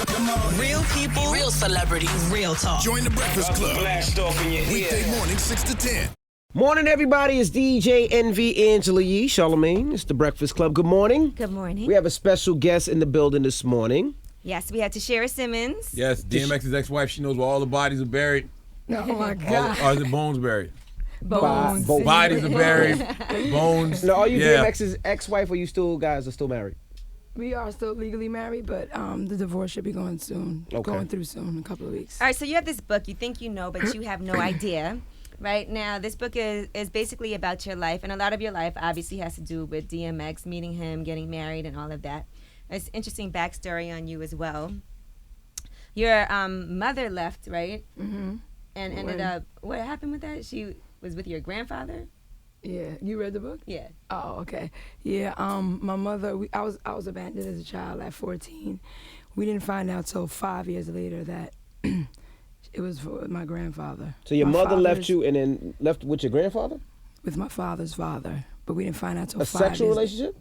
Real people, real celebrities, real talk. Join the Breakfast Club. Blast off in your ear. Weekday morning, 6 to 10. Morning, everybody. It's DJ NV Angela Yee, Charlamagne. It's the Breakfast Club. Good morning. Good morning. We have a special guest in the building this morning. Yes, we had Tashera Simmons. Yes, DMX's ex-wife. She knows where all the bodies are buried. Oh my God. Or is it bones buried? Bones. Bodies are buried. Bones. Now, are you Yeah. DMX's ex-wife, or you guys are still married? We are still legally married, but the divorce should be going soon. Okay. Going through soon in a couple of weeks. All right, so you have this book. You think you know, but you have no idea. Right now, this book is basically about your life, and a lot of your life obviously has to do with DMX, meeting him, getting married, and all of that. It's interesting backstory on you as well. Your mother left, right? Mm-hmm. And ended up, what happened with that? She was with your grandfather? Yeah, you read the book? Yeah. Oh, okay. Yeah, my mother. I was abandoned as a child at 14. We didn't find out till 5 years later that it was for my grandfather. So your My mother left father's- you and then left with your grandfather? with my father's father, but we didn't find out till A 5 sexual years. relationship?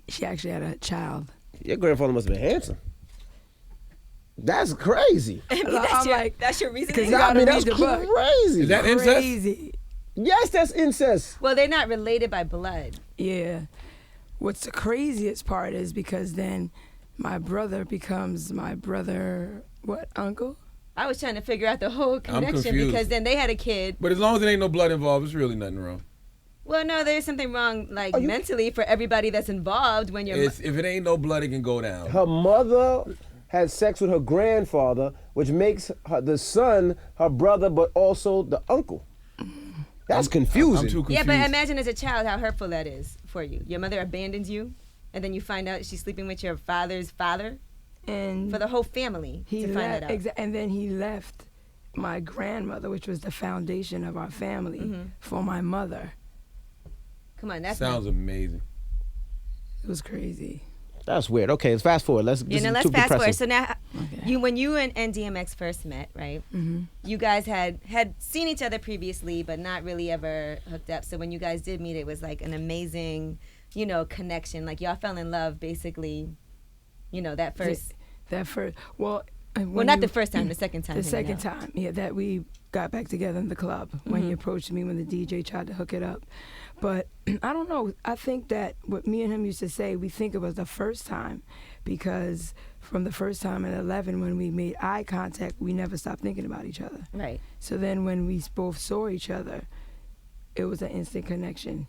She actually had a child. Your grandfather must have been handsome. That's crazy. I'm like, That's your reason? because you gotta read that's the book. crazy. Is that incest? Crazy. Yes, that's incest. Well, they're not related by blood. Yeah. What's the craziest part is because then my brother becomes my brother, uncle? I was trying to figure out the whole connection confused. because then they had a kid. But as long as there ain't no blood involved, it's really nothing wrong. Well, no, there's something wrong, like mentally, for everybody that's involved when you're. If it ain't no blood, it can go down. Her mother had sex with her grandfather, which makes the son her brother, but also the uncle. That's confusing. I'm too confused. Yeah, but imagine as a child how hurtful that is for you. Your mother abandons you, and then you find out she's sleeping with your father's father. And For the whole family to find that out. And then he left my grandmother, which was the foundation of our family, for my mother. Come on, that's Sounds amazing. It was crazy. That's weird. Okay, let's fast forward. Let's let's fast forward. So now, Okay. when you and DMX first met, right? Mm-hmm. You guys had seen each other previously, but not really ever hooked up. So when you guys did meet, it was like an amazing, connection. Like y'all fell in love, basically. That first. Well, Not the first time, the second time. The hanging second out. time, yeah, that we got back together in the club when he approached me when the DJ tried to hook it up. But I don't know. I think that what me and him used to say, we think it was the first time because from the first time at 11 when we made eye contact, we never stopped thinking about each other. Right. So then when we both saw each other, it was an instant connection.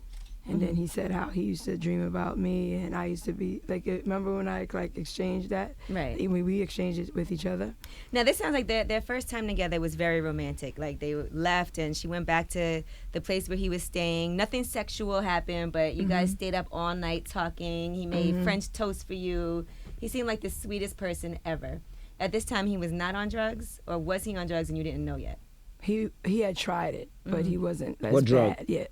And then he said how he used to dream about me, and I used to be like. Remember when I exchanged that? Right. When we exchanged it with each other. Now this sounds like their first time together was very romantic. Like they left and she went back to the place where he was staying. Nothing sexual happened, but you guys stayed up all night talking. He made French toast for you. He seemed like the sweetest person ever. At this time, he was not on drugs, or was he on drugs and you didn't know yet? He had tried it, but he wasn't as What drug? bad yet.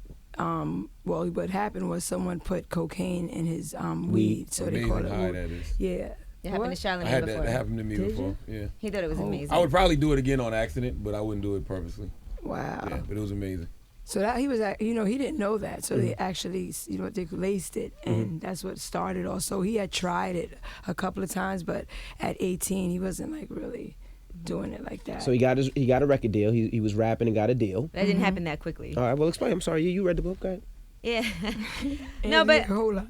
Well, what happened was someone put cocaine in his weed, so they Amazing called high it. that is. Yeah. It happened What? to Charlamagne I had before. that happen to me Did before. you? Yeah. He thought it was amazing. I would probably do it again on accident, but I wouldn't do it purposely. Wow. Yeah, but it was amazing. So that he was, he didn't know that. So they actually, they laced it, and that's what started. Also, he had tried it a couple of times, but at 18, he wasn't really doing it like that. So he got a record deal. He was rapping and got a deal. That didn't happen that quickly. All right, well, explain. I'm sorry. You read the book, okay? Yeah. No, but hold on.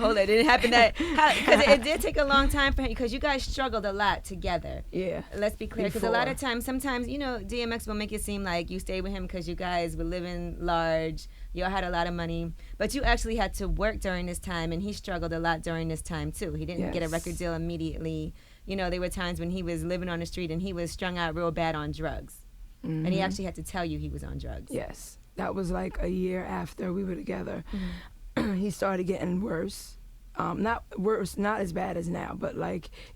hold it. It didn't happen that because it did take a long time for him because you guys struggled a lot together. Yeah. Let's be clear, because a lot of Before. times, sometimes DMX will make it seem like you stayed with him because you guys were living large, y'all had a lot of money, but you actually had to work during this time, and he struggled a lot during this time too. He didn't get a Yes. record deal immediately. There were times when he was living on the street and he was strung out real bad on drugs, and he actually had to tell you he was on drugs. Yes. That was like a year after we were together. He started getting worse. Not worse, not as bad as now, but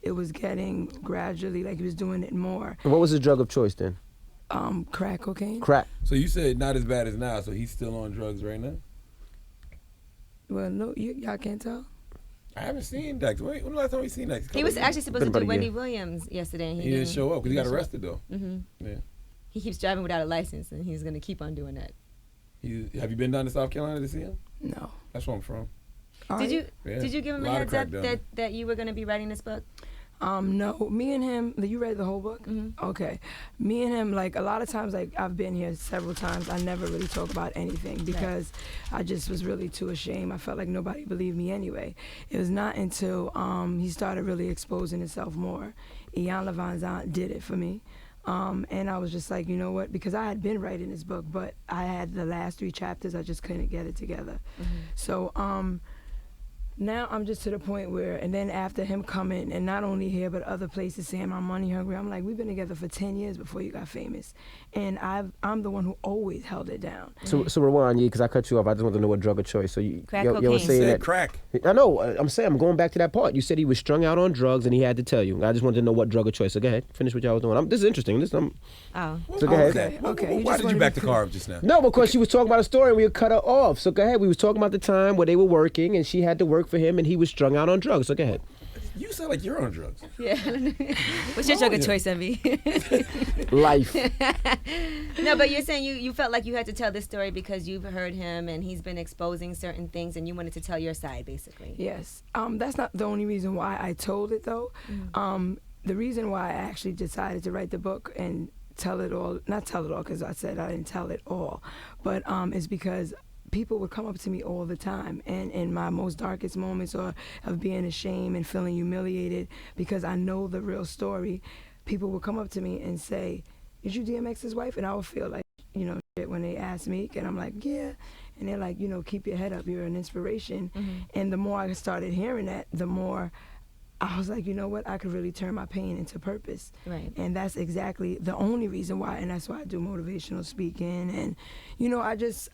it was getting gradually, he was doing it more. And what was his drug of choice then? Crack cocaine. Crack. So you said not as bad as now, so he's still on drugs right now? Well, no, y'all can't tell. I haven't seen Dex. When the last time we seen Dex? He was actually supposed to Been about do a Wendy year. Williams yesterday, and He didn't show up because he got arrested though. Yeah. He keeps driving without a license, and he's going to keep on doing that. Have you been down to South Carolina to see him? No. That's where I'm from. All Did right. you Yeah. did you give him a Lot of heads crack up down there. that you were going to be writing this book? No, me and him. You read the whole book? Okay. Me and him, like a lot of times, like I've been here several times. I never really talk about anything because I just was really too ashamed. I felt like nobody believed me anyway. It was not until he started really exposing himself more. Ian Levanzant did it for me. And I was just like, you know what? Because I had been writing this book, but I had the last 3 chapters. I just couldn't get it together. So now I'm just to the point where, and then after him coming, and not only here but other places saying I'm money hungry, I'm like, we've been together for 10 years before you got famous, and I'm the one who always held it down. So rewind, because I cut you off. I just want to know what drug of choice. So you Crack were cocaine. saying Said that crack. I know. I'm saying I'm going back to that part. You said he was strung out on drugs and he had to tell you. I just wanted to know what drug of choice. So go ahead, finish what y'all was doing. This is interesting. Oh. So go ahead. Okay. Why did you back the car up just now? No, because she was talking about a story and we cut her off. So go ahead. We was talking about the time where they were working and she had to work for him and he was strung out on drugs. So go ahead. You sound like you're on drugs. Yeah. What's your drug of choice, Envy? Life. No, but you're saying you felt like you had to tell this story because you've heard him and he's been exposing certain things and you wanted to tell your side, basically. Yes. That's not the only reason why I told it, though. The reason why I actually decided to write the book and tell it all, not tell it all because I said I didn't tell it all, but is because people would come up to me all the time, and in my most darkest moments or of being ashamed and feeling humiliated because I know the real story, people would come up to me and say, "Is you DMX's wife?" And I would feel like, shit when they ask me, and I'm like, yeah. And they're like, keep your head up, you're an inspiration. And the more I started hearing that, the more I was like, you know what, I could really turn my pain into purpose. Right. And that's exactly the only reason why, and that's why I do motivational speaking. And,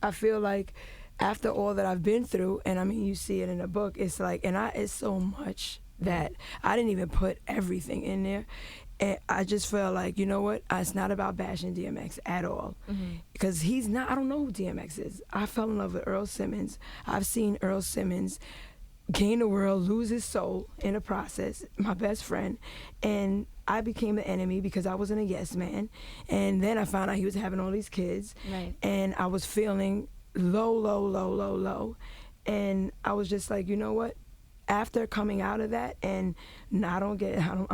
I feel like after all that I've been through, and I mean, you see it in the book, it's like, it's so much that I didn't even put everything in there. And I just feel like, you know what, it's not about bashing DMX at all. Because he's not, I don't know who DMX is. I fell in love with Earl Simmons. I've seen Earl Simmons gain the world, lose his soul in the process, my best friend. And I became the enemy because I wasn't a yes man. And then I found out he was having all these kids. Right. And I was feeling low. And I was just like, you know what? After coming out of that, and I'm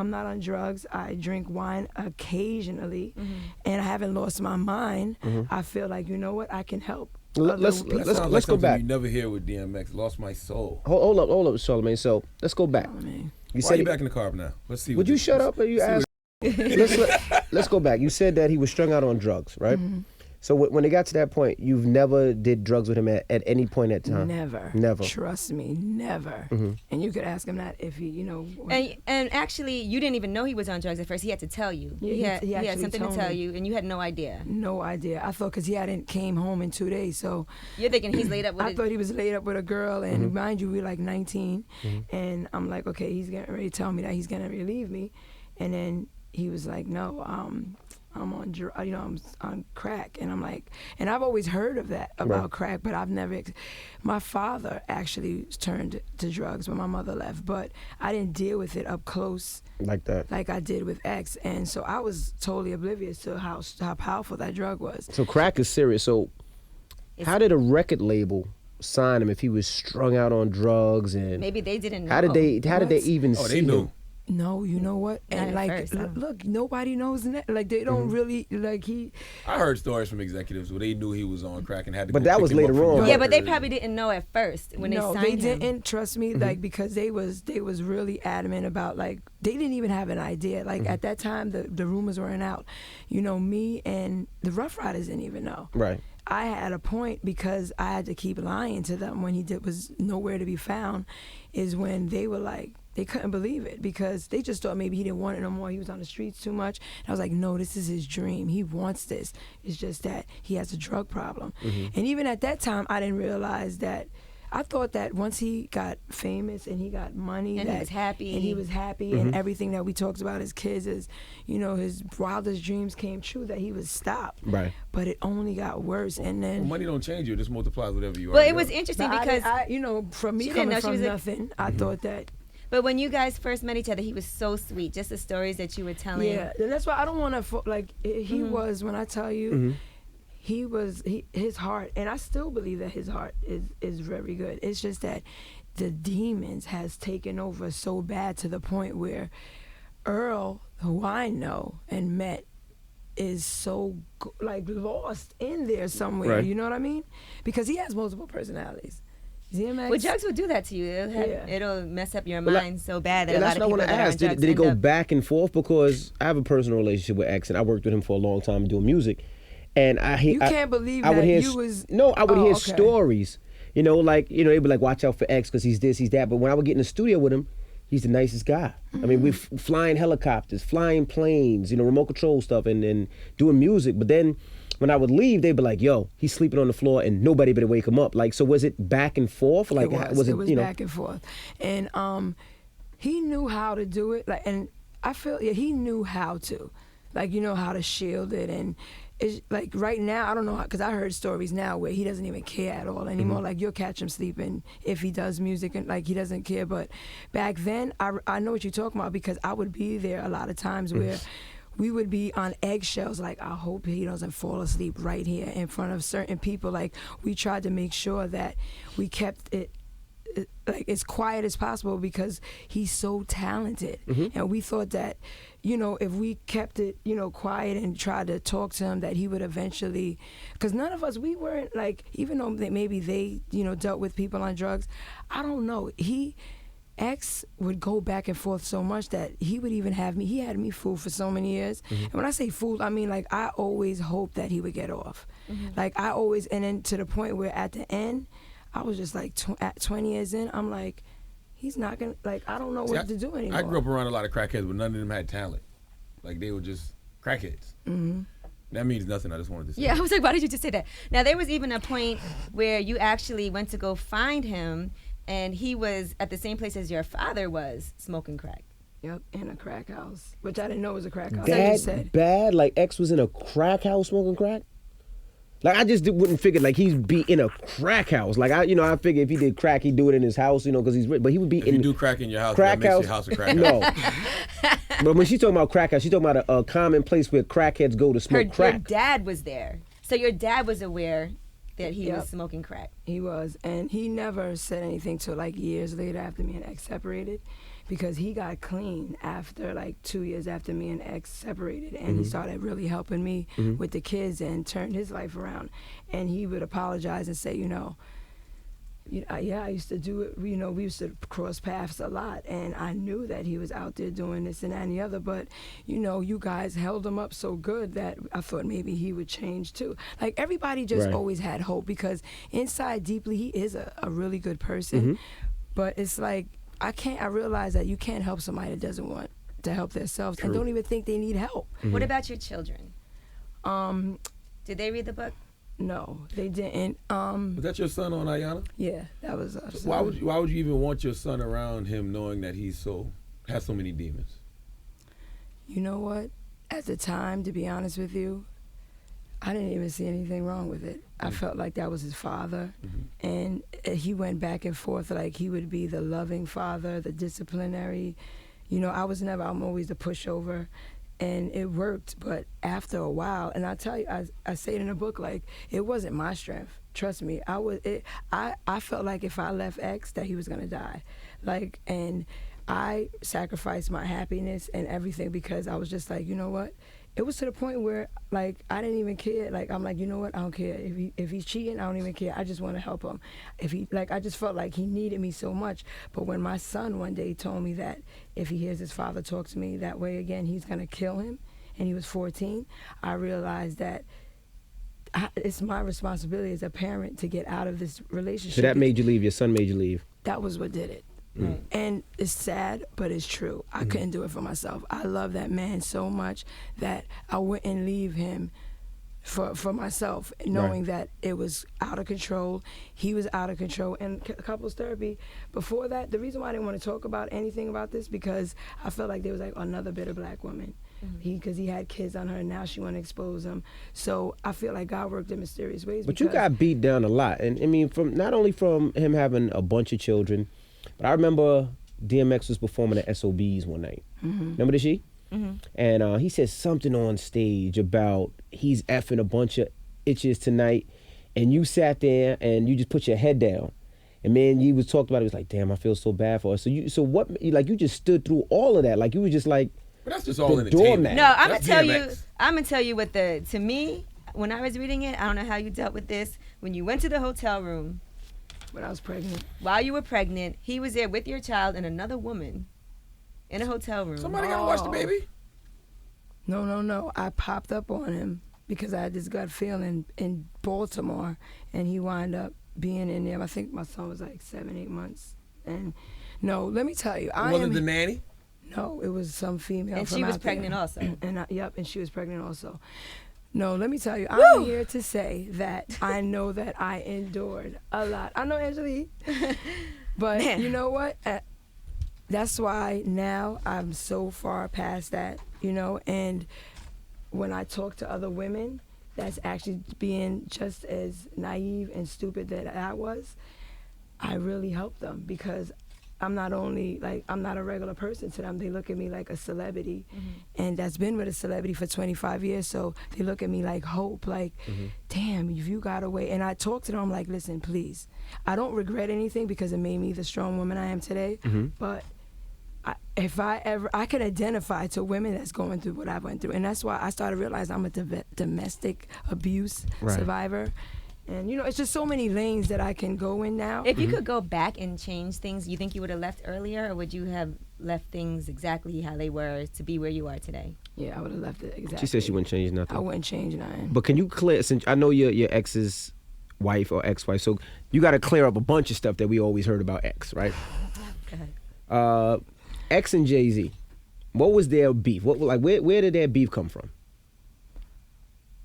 not on drugs. I drink wine occasionally, and I haven't lost my mind. I feel like, you know what? I can help. Let's go back. You never hear with DMX. Lost my soul. Hold up, Charlamagne. So let's go back. You said you back in the car now. Let's see. Would you shut up? Or you ask? Let's go back. You said that he was strung out on drugs, right? So when it got to that point, you've never did drugs with him at any point at time? Never. Trust me, never. And you could ask him that if he, And actually, you didn't even know he was on drugs at first. He had to tell you. Yeah, he had something to tell me. you, and you had no idea. No idea. I thought because he hadn't came home in 2 days, so You're thinking he's laid up with I thought he was laid up with a girl, and mind you, we were like 19, and I'm like, okay, he's getting ready to tell me that he's gonna relieve me, and then he was like, no, I'm on, I'm on crack, and I'm like, and I've always heard of that about crack, but I've never. My father actually turned to drugs when my mother left, but I didn't deal with it up close like that, like I did with X, and so I was totally oblivious to how powerful that drug was. So crack is serious. So how did a record label sign him if he was strung out on drugs? And maybe they didn't know. How did they even see they knew. him? No, you know what? And Not at like, first, no. look, nobody knows that. Like, they don't really I heard stories from executives where they knew he was on crack and had to. But go that pick was him up later from on. York Yeah, but they or- probably didn't know at first when they no, signed they him. didn't trust me, like, because they was really adamant about, like, they didn't even have an idea. Like, at that time, the rumors weren't out. Me and the Rough Riders didn't even know. Right. I had a point because I had to keep lying to them when was nowhere to be found, is when they were like, they couldn't believe it because they just thought maybe he didn't want it no more. He was on the streets too much. And I was like, no, this is his dream. He wants this. It's just that he has a drug problem. And even at that time, I didn't realize that. I thought that once he got famous and he got money, And he was happy. and everything that we talked about as kids is, his wildest dreams came true, that he would stop. Right. But it only got worse. And then Money don't change you; it just multiplies whatever you are. Well, it was interesting but because from me she didn't coming know she from was nothing, I thought that. But when you guys first met each other, he was so sweet. Just the stories that you were telling. Yeah, and that's why I don't want to he was, when I tell you, his heart, and I still believe that his heart is very good. It's just that the demons has taken over so bad to the point where Earl, who I know and met, is so like lost in there somewhere. Right. You know what I mean? Because he has multiple personalities. DMX. Well, drugs will do that to you. It'll mess up your mind so bad that and a lot that's of what I people want to ask. Did it go back and forth? Because I have a personal relationship with X, and I worked with him for a long time doing music. And you can't believe I would that hear, you was. No, I would hear okay. stories. You know, like, you know, they'd be like, watch out for X because he's this, he's that. But when I would get in the studio with him, he's the nicest guy. I mean, we're flying helicopters, flying planes, you know, remote control stuff, and doing music. But then when I would leave, they'd be like, yo, he's sleeping on the floor and nobody better wake him up. Like, so was it back and forth? Like, it was you know? back and forth. And he knew how to do it. Like, and I feel, he knew how to. Like, you know, how to shield it. And it's like right now, I don't know, because I heard stories now where he doesn't even care at all anymore. Like, you'll catch him sleeping if he does music, and like he doesn't care. But back then, I know what you're talking about, because I would be there a lot of times where we would be on eggshells, like, I hope he doesn't fall asleep right here in front of certain people. Like, we tried to make sure that we kept it like as quiet as possible, because he's so talented. And we thought that, you know, if we kept it, you know, quiet and tried to talk to him, that he would eventually, because none of us, we weren't like, even though maybe they, you know, dealt with people on drugs, I don't know, X would go back and forth so much that he would even have me, he had me fooled for so many years. And when I say fooled, I mean, like, I always hoped that he would get off. Like, I always, and then to the point where at the end, I was just like, at 20 years in, I'm like, he's not gonna, like, I don't know what to do anymore. I grew up around a lot of crackheads, but none of them had talent. Like, they were just crackheads. That means nothing. I just wanted to say. Yeah, I was like, why did you just say that? Now, there was even a point where you actually went to go find him, and he was at the same place as your father was, smoking crack. Yep, in a crack house, which I didn't know was a crack house. That bad? Like, X was in a crack house smoking crack? Like, I just wouldn't figure, like, he'd be in a crack house. Like, I figure if he did crack, he'd do it in his house, you know, because he's rich. But he would be if in. you do crack in your house, crack that makes house, your house a crack house. No. But when she's talking about crack house, she's talking about a common place where crackheads go to smoke crack. Your dad was there. So your dad was aware that he was smoking crack. He was. And he never said anything till like years later after me and X separated, because he got clean after like 2 years after me and X separated, and he started really helping me with the kids and turned his life around. And he would apologize and say, I used to do it, you know, we used to cross paths a lot, and I knew that he was out there doing this and that and the other, but, you know, you guys held him up so good that I thought maybe he would change too. Like, everybody just always had hope, because inside deeply he is a really good person, but it's like, I realize that you can't help somebody that doesn't want to help themselves and don't even think they need help. What about your children? Did they read the book? No, they didn't. Was that your son on Ayana? Yeah, that was us. Why would you even want your son around him, knowing that has so many demons? You know what? At the time, to be honest with you, I didn't even see anything wrong with it. I felt like that was his father, and he went back and forth, like he would be the loving father, the disciplinary. You know, I'm always the pushover, and it worked. But after a while, and I tell you, I say it in the book, like, it wasn't my strength. Trust me, I felt like if I left X, that he was gonna die, like, and I sacrificed my happiness and everything, because I was just like, you know what? It was to the point where, like, I didn't even care. Like, I'm like, you know what? I don't care. If he's cheating, I don't even care. I just want to help him. I just felt like he needed me so much. But when my son one day told me that if he hears his father talk to me that way again, he's going to kill him, and he was 14, I realized that it's my responsibility as a parent to get out of this relationship. So that made you leave. Your son made you leave. That was what did it. And it's sad, but it's true. I couldn't do it for myself. I love that man so much that I wouldn't leave him for myself, knowing that it was out of control. He was out of control. And couples therapy, before that, the reason why I didn't want to talk about anything about this, because I felt like there was like another bitter black woman. Because he had kids on her, and now she want to expose them. So I feel like God worked in mysterious ways. But you got beat down a lot. And I mean, not only from him having a bunch of children, but I remember DMX was performing at SOBs one night. Remember the she? And he said something on stage about he's effing a bunch of itches tonight, and you sat there and you just put your head down. And man, you was talking about it, was like, damn, I feel so bad for her. So what, like, you just stood through all of that. Like, you was just like, But that's just all The entertainment. doormat. No, I'm gonna That's tell you. DMX. I'm gonna tell you what to me, when I was reading it, I don't know how you dealt with this. When you went to the hotel room When I was pregnant. while you were pregnant, he was there with your child and another woman in a hotel room. Somebody gotta watch the baby. No. I popped up on him because I had this gut feeling in Baltimore, and he wound up being in there. I think my son was like 7, 8 months. And no, let me tell you, I Wasn't am. the nanny? No, it was some female. And from she was out there. pregnant also. And she was pregnant also. No, let me tell you, I'm here to say that I know that I endured a lot. I know, Angelique. But Man. you know what? That's why now I'm so far past that, and when I talk to other women that's actually being just as naive and stupid that I was, I really help them because I'm not only I'm not a regular person to them. They look at me like a celebrity, and that's been with a celebrity for 25 years. So they look at me like hope, damn, if you got away. And I talk to them like, listen, please, I don't regret anything because it made me the strong woman I am today. But if I can identify to women that's going through what I went through, and that's why I started realizing I'm a domestic abuse survivor. And it's just so many lanes that I can go in now. If you could go back and change things, you think you would have left earlier, or would you have left things exactly how they were to be where you are today? Yeah, I would have left it exactly. She said she wouldn't change nothing. I wouldn't change nothing. But can you clear, since I know your ex's wife or ex-wife, so you got to clear up a bunch of stuff that we always heard about X, right? Go ahead. X and Jay-Z, what was their beef? Where did their beef come from?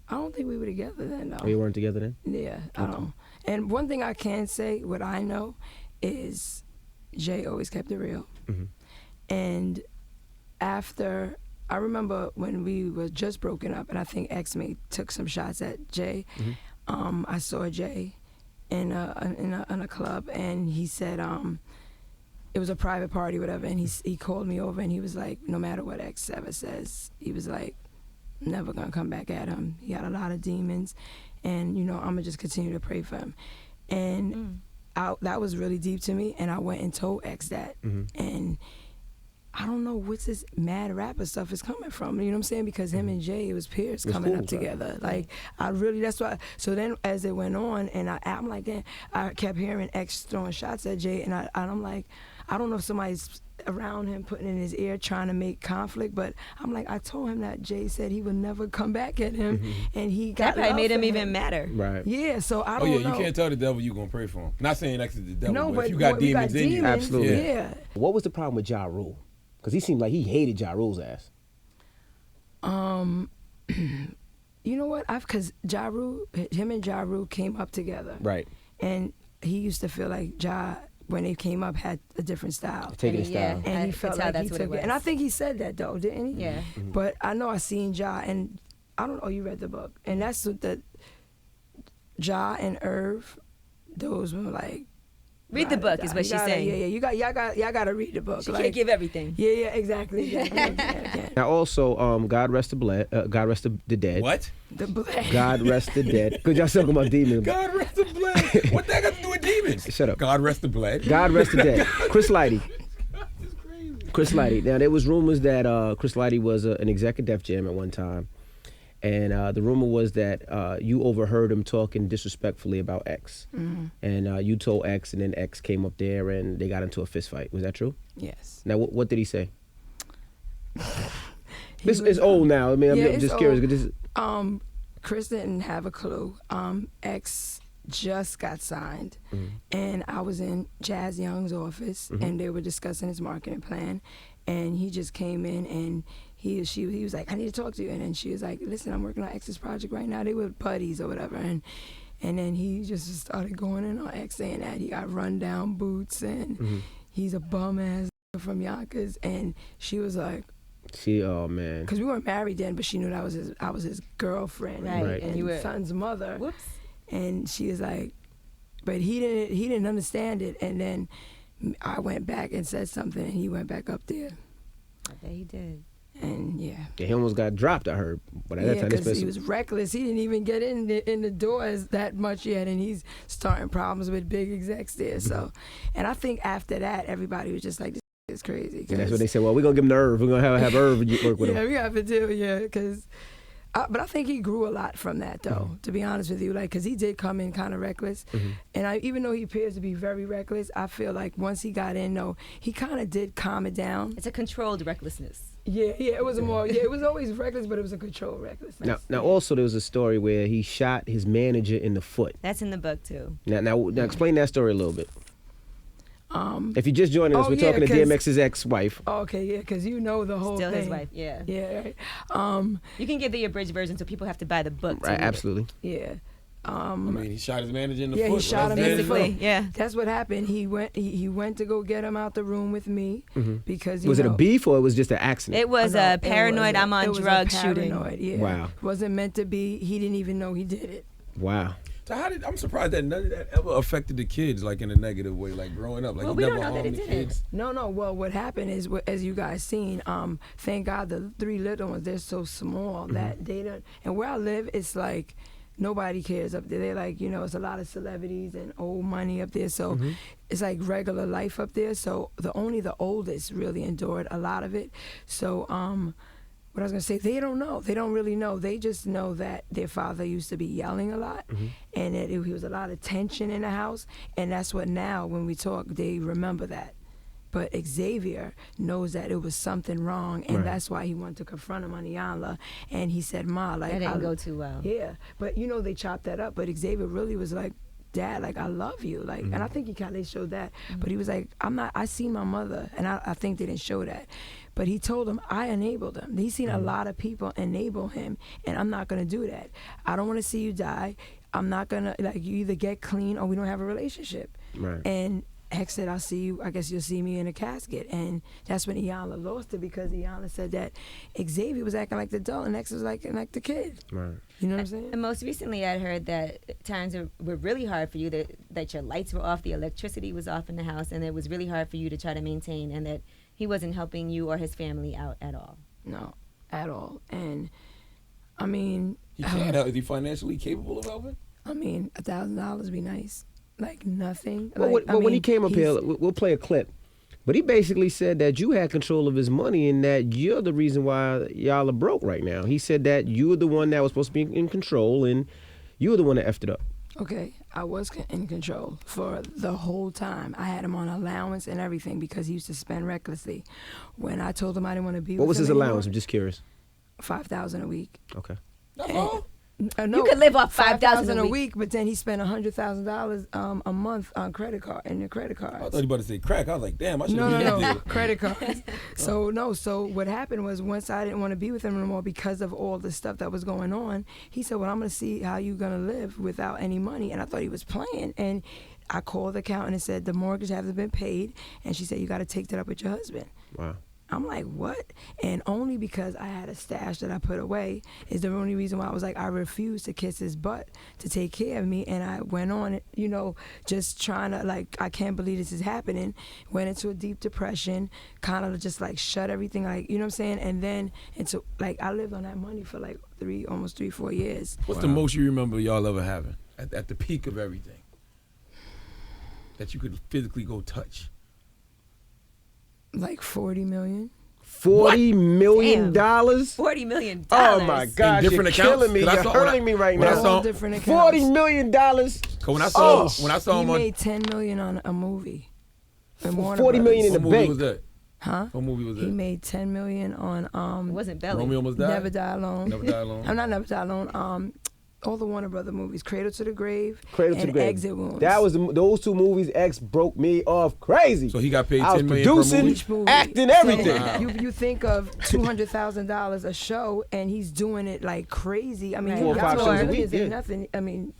I don't think we were together then, though. Oh, you weren't together then? Yeah, I don't. And one thing I can say, what I know, is Jay always kept it real. And after, I remember when we were just broken up, and I think X took some shots at Jay. I saw Jay in a club, and he said it was a private party, whatever. And he called me over, and he was like, no matter what X ever says, he was like, never gonna come back at him. He had a lot of demons, and I'm gonna just continue to pray for him. And that was really deep to me, and I went and told X that. And I don't know what's this mad rapper stuff is coming from. You know what I'm saying? Because him and Jay, it was peers coming up together. Like, that's why. So then as it went on, and I'm like, damn, I kept hearing X throwing shots at Jay, and I'm like, I don't know if somebody's around him putting in his ear trying to make conflict, but I'm like, I told him that Jay said he would never come back at him, and he got That probably love made him for even madder. Right. Yeah, so I Oh don't yeah, know. you can't tell the devil you gonna pray for him. Not saying X is the devil, No, but but if you got we demons in you, Absolutely. Yeah. What was the problem with Ja Rule? Because he seemed like he hated Ja Rule's ass. You know what? Because him and Ja Rule came up together. Right. And he used to feel like Ja, when they came up, had a different style. Taking his Yeah. style. And I he could felt tell like that's he what took it it. was. And I think he said that, though, didn't he? Yeah. But I know I seen Ja, and I don't know, you read the book. And that's what Ja and Irv, those were like, Read the book is what she's saying. Yeah, y'all gotta read the book. She like, can't give everything. Yeah, exactly. Yeah. Now also, God rest the dead. What? The black. God rest the dead. Because y'all talking about demons. God rest the bled. What that got to do with demons? Shut up. God rest the bled. God rest the dead. Chris Lighty. Chris Lighty. Now there was rumors that Chris Lighty was an exec at Def Jam at one time, and the rumor was that you overheard him talking disrespectfully about X, and you told X, and then X came up there and they got into a fist fight. Was that true? Yes. Now what did he say? This is old now. I mean, I'm just curious. 'Cause this is, Chris didn't have a clue. X just got signed, and I was in Jazz Young's office, and they were discussing his marketing plan, and he just came in, and he was like, I need to talk to you, and then she was like, listen, I'm working on X's project right now. They were buddies or whatever, and then he just started going in on X, saying that he got rundown boots, and he's a bum ass from Yonkers, and she was like, oh man. because we weren't married then, but she knew that I was his girlfriend, Right. and You were- son's mother. Whoops. And she was like, but he didn't understand it. And then I went back and said something, and he went back up there, I bet he did. and yeah, He almost got dropped, I heard. But at that time, because he was reckless. He didn't even get in the doors that much yet, and he's starting problems with big execs there. So, and I think after that, everybody was just like, this It's crazy. And that's what they said. Well, we're gonna give him the Irv. We're gonna have Irv work with him. Yeah, we have to do. Yeah, because. But I think he grew a lot from that, though. To be honest with you, like, because he did come in kind of reckless, and even though he appears to be very reckless, I feel like once he got in, though, he kind of did calm it down. It's a controlled recklessness. Yeah, it was more. Yeah, it was always reckless, but it was a controlled recklessness. Now, also there was a story where he shot his manager in the foot. That's in the book too. Now explain that story a little bit. If you're just joining us, we're talking to DMX's ex-wife. Okay, yeah, because you know the whole Still thing. his wife, yeah. Yeah, right. You can give the abridged version so people have to buy the book. Right, absolutely. Yeah. I mean, he shot his manager in the foot. Yeah, he shot him in the foot. Basically, yeah. That's what happened. He went to go get him out the room with me because Was it a beef or it was just an accident? It was a paranoid, I'm on drugs shooting. Yeah. Wow. Wasn't meant to be. He didn't even know he did it. Wow. So I'm surprised that none of that ever affected the kids, like in a negative way, like growing up. Like Well, he we never don't know that harmed it the didn't. kids. No. Well, what happened is, as you guys seen, thank God the 3 little ones, they're so small that they don't. And where I live, it's like nobody cares up there. They're like, it's a lot of celebrities and old money up there. So it's like regular life up there. So only the oldest really endured a lot of it. So what I was going to say, they don't know. They don't really know. They just know that their father used to be yelling a lot and that he was a lot of tension in the house. And that's what now, when we talk, they remember that. But Xavier knows that it was something wrong, and that's why he wanted to confront him on Iyanla. And he said, Ma, like... That didn't go too well. Yeah, but they chopped that up. But Xavier really was like, Dad, like, I love you. Like, and I think they showed that. But he was like, I seen my mother, and I think they didn't show that. But he told him, I enabled him. He's seen a lot of people enable him, and I'm not going to do that. I don't want to see you die. I'm not going to, like, you either get clean or we don't have a relationship. Right. And Hex said, I'll see you, I guess you'll see me in a casket. And that's when Iyanla lost it, because Iyanla said that Xavier was acting like the adult and Hex was acting like the kid. Right. You know what I'm saying? And most recently, I'd heard that times were really hard for you, that your lights were off, the electricity was off in the house, and it was really hard for you to try to maintain, and that he wasn't helping you or his family out at all. No, at all. And, I mean... He can't help. Is he financially capable of helping? I mean, $1,000 would be nice. Like, nothing. Well, when he came up here, we'll play a clip. But he basically said that you had control of his money and that you're the reason why y'all are broke right now. He said that you were the one that was supposed to be in control and you were the one that effed it up. Okay, I was in control for the whole time. I had him on allowance and everything because he used to spend recklessly. When I told him I didn't want to be with him What was his anymore, allowance? I'm just curious. $5,000 a week. Okay. That's all? No, You could live off $5,000 a week, but then he spent $100,000 a month on credit card and the credit cards. I thought you were about to say crack. I was like, damn, I should have No, been that deal. credit cards. So what happened was, once I didn't want to be with him anymore because of all the stuff that was going on, he said, well, I'm going to see how you're going to live without any money. And I thought he was playing. And I called the accountant and said, the mortgage hasn't been paid. And she said, you got to take that up with your husband. Wow. I'm like, what? And only because I had a stash that I put away is the only reason why I was like, I refused to kiss his butt to take care of me. And I went on, just trying to, like, I can't believe this is happening. Went into a deep depression, kind of just like shut everything, like, you know what I'm saying? And then I lived on that money for like almost 3-4 years. What's the most you remember y'all ever having at the peak of everything that you could physically go touch? Like $40 million. $40 million? $40 million. Oh my gosh, different you're accounts? killing me. 'Cause I You're saw- hurting me right when I now. saw- All different accounts. $40 million? When I saw He him on made $10 million on a movie. And Warner $40 million in Brothers. the what movie bank. was that? Huh? What movie was He that? made $10 million on It wasn't Belly. Romeo Almost Died? Never Die Alone. Never Die Alone. I'm not Never Die Alone. All the Warner Brother movies, Cradle to the Grave, Cradle to and the Grave. Exit Wounds. That was those 2 movies. X broke me off crazy. So he got paid I was $10 million per producing, movie? Each movie. acting, So everything. you think of $200,000 a show, and he's doing it like crazy. I mean, Right. 4 or 5 $4 shows a million week, is yeah. nothing. I mean,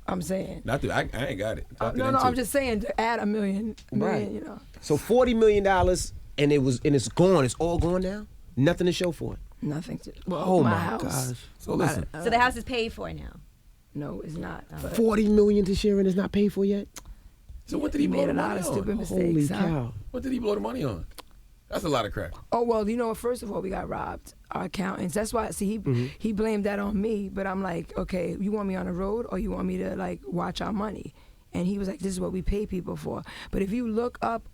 I'm saying. Not that I ain't got it. Talk to them I'm too. just saying to add $1 million, Right. So So $40 million and it's gone. It's all gone now. Nothing to show for it. nothing to. Well, Oh my my house. gosh. So listen, So the house is paid for now. No, it's not. But $40 million to Sharon is not paid for yet. so what did he he blow made the a lot money of on? stupid Holy mistakes. huh? cow. What did he blow the money on? That's a lot of crack. Oh, well, first of all, we got robbed. Our accountants. That's why, see, he blamed that on me. But I'm like, okay, you want me on the road or you want me to, like, watch our money? And he was like, this is what we pay people for. But if you look up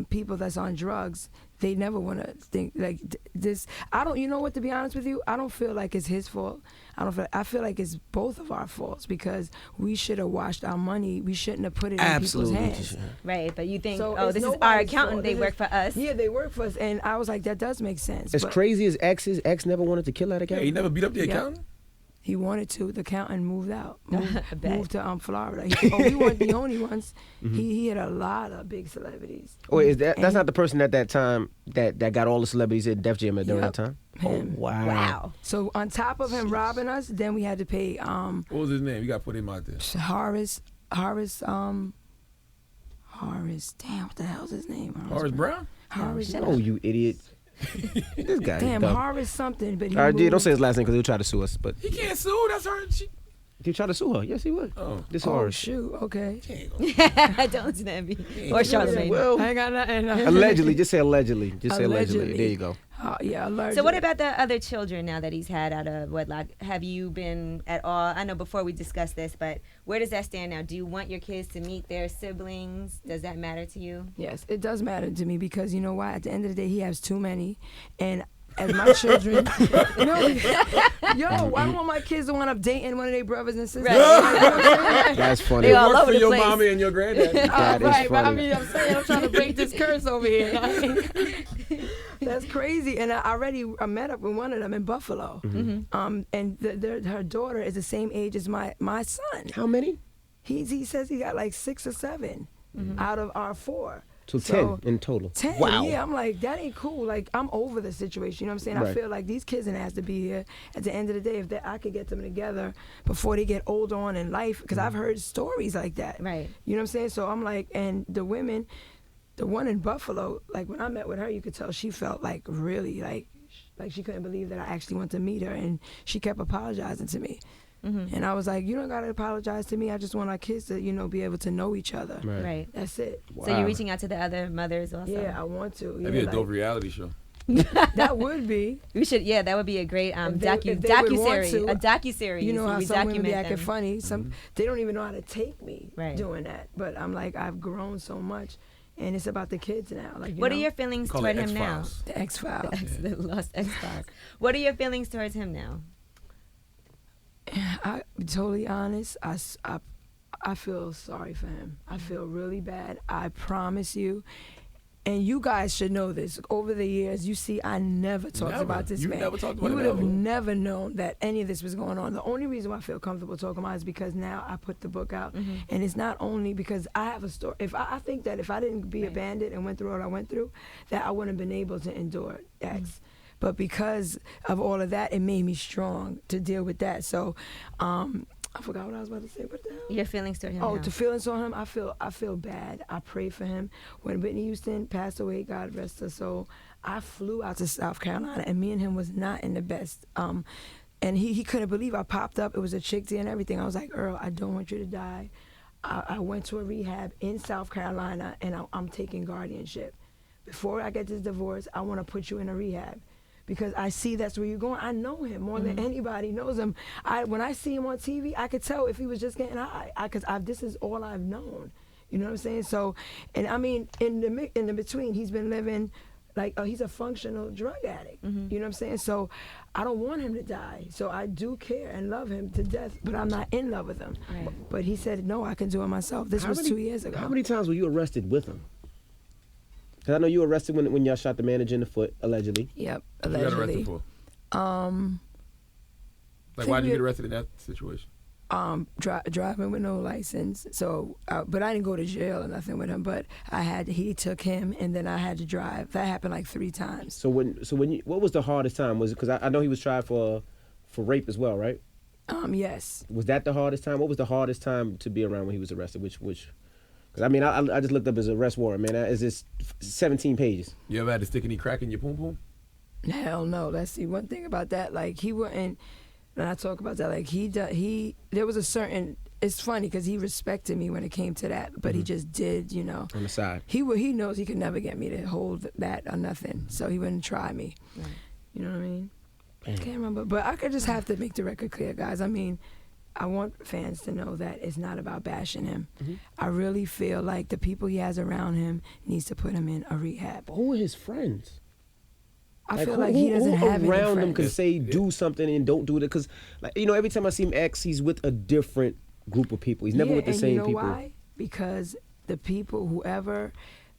people that's on drugs, they never want to think like this. I don't. You know what? To be honest with you, I don't feel like it's his fault. I feel like it's both of our faults because we should have washed our money. We shouldn't have put it in people's hands. Right, but you think, So this it's is our nobody's accountant. fault. They work for us. Yeah, they work for us, and I was like, that does make sense. As But crazy as ex never wanted to kill that Yeah, accountant. he never beat up the Yep. accountant? He wanted to. The accountant moved out. I bet. Moved to Florida. We weren't the only ones. He had a lot of big celebrities. Oh, is that's And- not the person at that time that got all the celebrities in Def Jam during Yep. that time? Him. Oh, wow. Wow. So on top of him robbing us, then we had to pay What was his name? You got to put him out there. Horace. Damn, what the hell's his name? Horace Brown? Horace. Oh, you idiot. This guy. Damn, dumb. Horace something. But he All right, dude, don't moved. say his last name because he'll try to sue us. But He can't sue. That's her. he'll try to sue her. Yes, he would. Oh. This Oh Horace. shoot. Okay. Don't do that, me. Or Charlamagne. Well, I ain't got nothing. allegedly. Just say allegedly. Just say allegedly. Allegedly. There you go. Yeah, allegedly. So what about the other children now that he's had out of wedlock? Have you been at all? I know before we discussed this, but where does that stand now? Do you want your kids to meet their siblings? Does that matter to you? Yes, it does matter to me because you know why? At the end of the day, he has too many, and as my children, I don't want my kids to wind up dating one of their brothers and sisters. Right. That's funny. They all Work over for the your place. mommy and your granddad. That is Right, but I funny. mean, I'm saying I'm trying to break this curse over here. Like, that's crazy. And I met up with one of them in Buffalo. And her daughter is the same age as my son. How many? He says he got like 6 or 7 out of our 4. So 10 in total. 10, Wow. yeah. I'm like, that ain't cool. Like, I'm over the situation. You know what I'm saying? I Right. feel like these kids didn't have to be here. At the end of the day, if I could get them together before they get older on in life, because I've heard stories like that. Right. You know what I'm saying? So I'm like, and the women, the one in Buffalo, like when I met with her, you could tell she felt like really like she couldn't believe that I actually went to meet her, and she kept apologizing to me. And I was like, you don't gotta apologize to me. I just want our kids to, be able to know each other. Right. That's it. So you're reaching out to the other mothers also? Yeah, I want to. That'd be a like, dope reality show. That would be. We should. Yeah, that would be a great If they would want docuseries. to. A docuseries. You know how we some women be document acting them. funny. Some they don't even know how to take me Right. doing that. But I'm like, I've grown so much, and it's about the kids now. Like, What are your feelings Call toward it him now? X-Files. the X-Files? The lost X-Files. What are your feelings towards him now? I be totally honest. I feel sorry for him. I feel really bad. I promise you. And you guys should know this. Over the years, you see, I never talked Never. about this You man. never talked about you it would have ever. never known that any of this was going on. The only reason why I feel comfortable talking about it is because now I put the book out. And it's not only because I have a story. If I think that if I didn't be a bandit and went through what I went through, that I wouldn't have been able to endure X. But because of all of that, it made me strong to deal with that. So, I forgot what I was about to say. What the hell? Your feelings toward him Oh, now? to feelings on him, I feel bad. I pray for him. When Whitney Houston passed away, God rest her soul, I flew out to South Carolina, and me and him was not in the best. And he couldn't believe I popped up. It was a chick there and everything. I was like, Earl, I don't want you to die. I went to a rehab in South Carolina, and I'm taking guardianship. Before I get this divorce, I want to put you in a rehab. Because I see that's where you're going. I know him more than anybody knows him. When I see him on TV, I could tell if he was just getting high. Because this is all I've known. You know what I'm saying? So, and I mean, in the between, he's been living like he's a functional drug addict. You know what I'm saying? So, I don't want him to die. So I do care and love him to death, but I'm not in love with him. Right. But he said, no, I can do it myself. This was 2 years ago. How many times were you arrested with him? Because I know you were arrested when y'all shot the manager in the foot, allegedly. Yep, What you got allegedly. arrested for? Like, think why'd you we- get arrested in that situation? Driving with no license. So, but I didn't go to jail or nothing with him. But he took him, and then I had to drive. That happened like 3 times. So what was the hardest time? Was it because I know he was tried for rape as well, right? Yes. Was that the hardest time? What was the hardest time to be around when he was arrested? Which? Because I mean, I just looked up his arrest warrant, man. It's just 17 pages. You ever had to stick any crack in your poom poom? Hell no. Let's see. One thing about that, like he wouldn't. When I talk about that, like there was a certain. It's funny because he respected me when it came to that, but he just did, On the side. He knows he could never get me to hold that or nothing, so he wouldn't try me. Right. You know what I mean? Man. Can't remember, but I could just have to make the record clear, guys. I mean, I want fans to know that it's not about bashing him. Mm-hmm. I really feel like the people he has around him needs to put him in a rehab. Who are his friends? I feel like he doesn't who have any around him can friends. say do something and don't do it, because like, you know, every time I see him X, he's with a different group of people. He's never with the and same you know people. why? Because the people,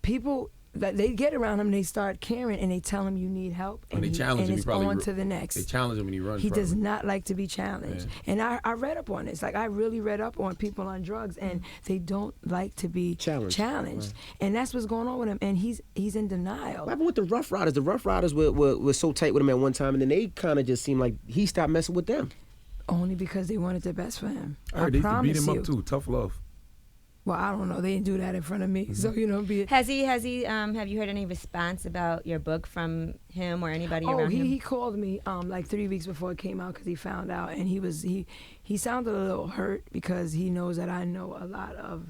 people that they get around him, they start caring and they tell him you need help, When and, they challenge him, he it's probably on to the next. They challenge him and he runs. He probably. does not like to be challenged. Yeah. And I read up on this. Like, I really read up on people on drugs, and they don't like to be Challenged. Right. And that's what's going on with him. And he's in denial. What happened with the Rough Riders? The Rough Riders were so tight with him at one time, and then they kind of just seemed like he stopped messing with them. Only because they wanted the best for him. I heard they used to promise beat him you. up too. Tough love. Well, I don't know. They didn't do that in front of me. So, you know, Has he have you heard any response about your book from him or anybody around him? He called me like 3 weeks before it came out because he found out, and he sounded a little hurt because he knows that I know a lot of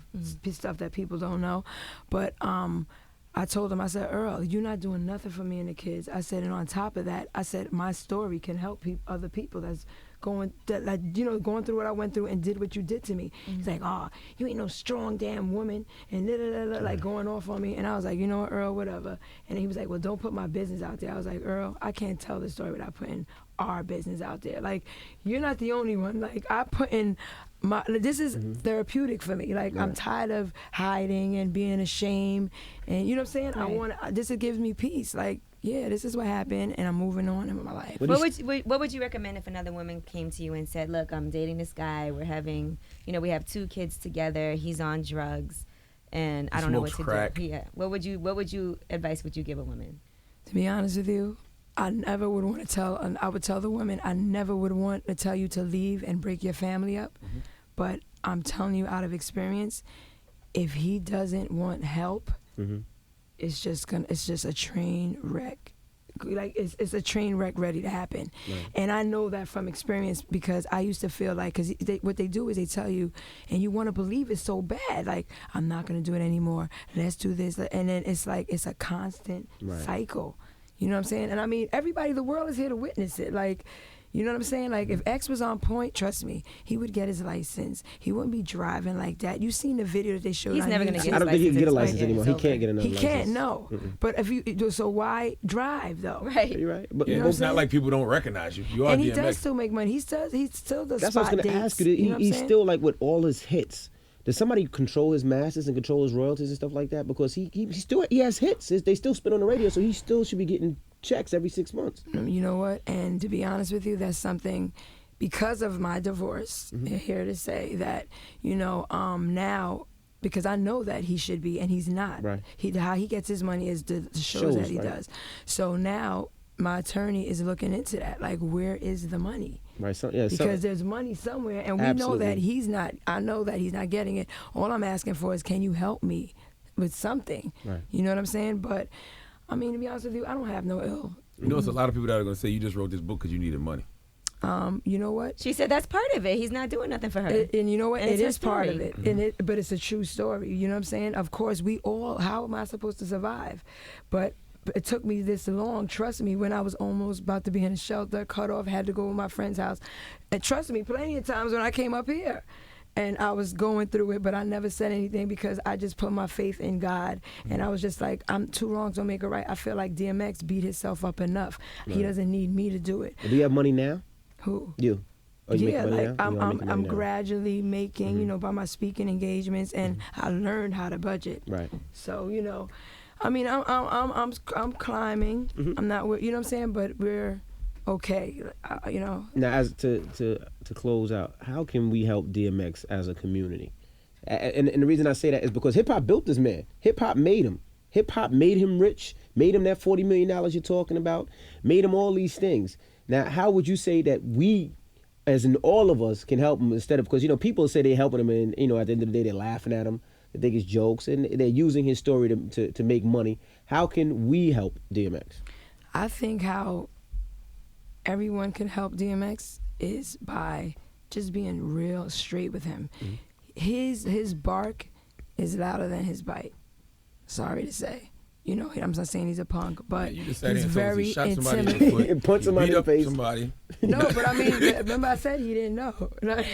stuff that people don't know. But I told him, I said, Earl, you're not doing nothing for me and the kids. I said, and on top of that, I said, my story can help other people that's going through what I went through and did what you did to me. He's like, oh, you ain't no strong damn woman, and like going off on me. And I was like, you know what, Earl, whatever. And he was like, well, don't put my business out there. I was like, Earl, I can't tell the story without putting our business out there. Like, you're not the only one. Like, I put in this is therapeutic for me. Like, I'm tired of hiding and being ashamed. And you know what I'm saying? Right. This gives me peace. Like, yeah, this is what happened, and I'm moving on in my life. What would you recommend if another woman came to you and said, look, I'm dating this guy, we have 2 kids together, he's on drugs, and I don't know what to crack. do. Yeah. What advice would you give a woman? To be honest with you, I never would want to tell, and I would tell the woman, I never would want to tell you to leave and break your family up. But I'm telling you out of experience, if he doesn't want help, it's just a train wreck. Like, it's a train wreck ready to happen. Right. And I know that from experience, because I used to feel like, because what they do is they tell you, and you want to believe it's so bad, like, I'm not going to do it anymore, let's do this. And then it's like, it's a constant cycle. You know what I'm saying? And I mean, everybody, the world is here to witness it. Like, you know what I'm saying? Like, if X was on point, trust me, he would get his license. He wouldn't be driving like that. You seen the video that they showed He's on never YouTube. going to get I don't think he can get a license anymore. He It's can't over. get another He license. can't, no. But if you, so why drive though? Right. You're right. But Yeah, know what I'm it's not saying? like people don't recognize you. You are And he DMX. does still make money. He still does that's what I spot was going to dates. ask you. You know what I'm He's saying? still, like, with all his hits. Does somebody control his masters and control his royalties and stuff like that? Because he has hits. They still spin on the radio, so he still should be getting checks every 6 months. You know what? And to be honest with you, that's something, because of my divorce, I'm here to say that, now, because I know that he should be, and he's not. Right. How he gets his money is the shows that he does. So now my attorney is looking into that. Like, where is the money? Right. Because there's money somewhere, and we know that he's not. I know that he's not getting it. All I'm asking for is, can you help me with something? Right. You know what I'm saying? But I mean, to be honest with you, I don't have no ill. You know, it's a lot of people that are going to say you just wrote this book because you needed money. You know what? She said that's part of it. He's not doing nothing for her. And you know what? And It it's her is part of story. it. But it's a true story. You know what I'm saying? Of course, how am I supposed to survive? But it took me this long. Trust me, when I was almost about to be in a shelter, cut off, had to go to my friend's house. And trust me, plenty of times when I came up here, and I was going through it, but I never said anything because I just put my faith in God. And I was just like, I'm 2 wrongs don't make a right. I feel like DMX beat himself up enough. Right. He doesn't need me to do it. Do you have money now? Who? You. Oh, you Yeah, make money like now? You don't make money I'm now? gradually making, by my speaking engagements, and I learned how to budget. Right. So, I mean, I'm climbing. I'm not, you know what I'm saying? But we're okay, Now, as to close out, how can we help DMX as a community? And the reason I say that is because hip hop built this man. Hip hop made him. Hip hop made him rich. Made him that $40 million you're talking about. Made him all these things. Now, how would you say that we, as in all of us, can help him instead of, because people say they're helping him, and at the end of the day they're laughing at him. They think it's jokes, and they're using his story to make money. How can we help DMX? I think how everyone can help DMX is by just being real straight with him. His bark is louder than his bite. Sorry to say. You know, I'm not saying he's a punk, but You just sat he's here and told us very he shot somebody in the intimidating. foot. Punch somebody beat in the up face. somebody. No, but I mean, remember I said he didn't know. Oh. Right.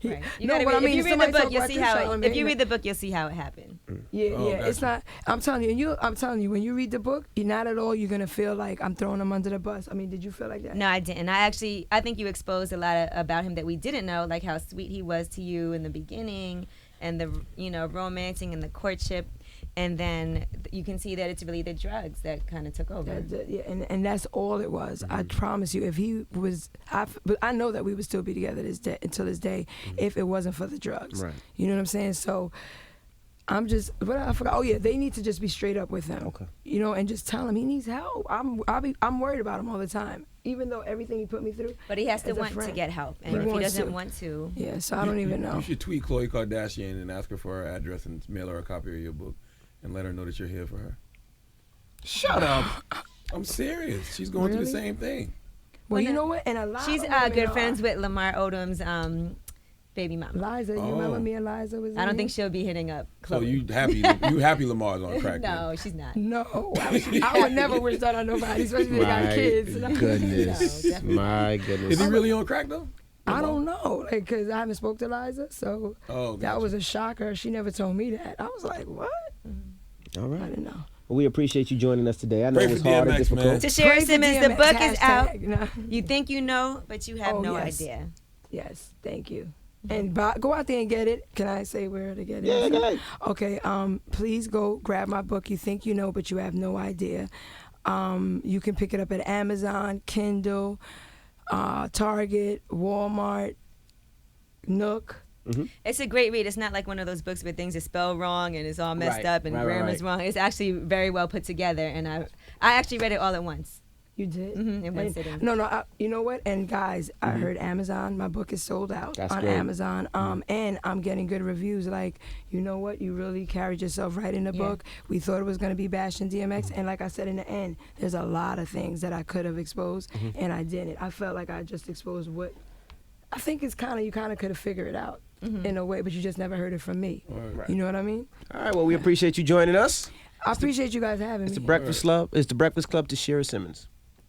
You No, gotta but I read, mean, if you read somebody the book, talk you'll about see this how. shot, If you man. read the book, you'll see how it happened. Yeah, Oh, yeah. gotcha. It's not. I'm telling you, I'm telling you, when you read the book, you're not at all. You're gonna feel like I'm throwing him under the bus. I mean, did you feel like that? No, I didn't. I think you exposed a lot about him that we didn't know, like how sweet he was to you in the beginning, and the romancing and the courtship, and then you can see that it's really the drugs that kind of took over. Yeah, and that's all it was. I promise you, if he was, but I know that we would still be together until this day, if it wasn't for the drugs. Right. You know what I'm saying? So I'm just, what I forgot. Oh yeah, they need to just be straight up with him. Okay. You know, and just tell him he needs help. I'm worried about him all the time, even though everything he put me through. But he has to as a want to friend. get help, and He if he wants doesn't to. want to, Yeah, so I don't even know. You should tweet Khloe Kardashian and ask her for her address and mail her a copy of your book and let her know that you're here for her. Shut up. I'm serious. She's going through the Really? same thing. Well, you know what? And a lot she's of women good are. friends with Lamar Odom's baby mama. Liza, you remember me and Liza was in I don't here? think she'll be hitting up So Chloe. you happy Lamar's on crack? No, she's not. No, I would never wish that on nobody, especially if they got My kids. goodness. No, definitely. My Is goodness. he really on crack though? I don't know, like, cause I haven't spoke to Liza, so Oh, that gotcha. was a shocker. She never told me that. I was like, what? All I right. didn't know. Well, we appreciate you joining us today. I know Pray it was for hard and DMX, difficult. man. Tashera Pray for Simmons, the DMX, book is out. hashtag. No. You think you know, but you have Oh, no yes. idea. Yes, thank you. And go out there and get it. Can I say where to get it? Yeah, go ahead. Okay. Please go grab my book. You think you know, but you have no idea. You can pick it up at Amazon, Kindle, Target, Walmart, Nook. It's a great read. It's not like one of those books where things are spelled wrong and it's all messed Right, up and right, grammar's right. wrong. It's actually very well put together, and I actually read it all at once. You did? In one And- sitting. No, you know what? And guys, I heard Amazon. My book is sold out That's on great. Amazon. And I'm getting good reviews. Like, you know what? You really carried yourself right in the Yeah. book. We thought it was going to be bashing DMX. And like I said in the end, there's a lot of things that I could have exposed, and I didn't. I felt like I just exposed what I think it's you kind of could have figured it out in a way, but you just never heard it from me. Right. You know what I mean? All right. Well, we appreciate you joining us. I appreciate you guys having It's me. the Breakfast Club. It's the Breakfast Club. Tashera Simmons.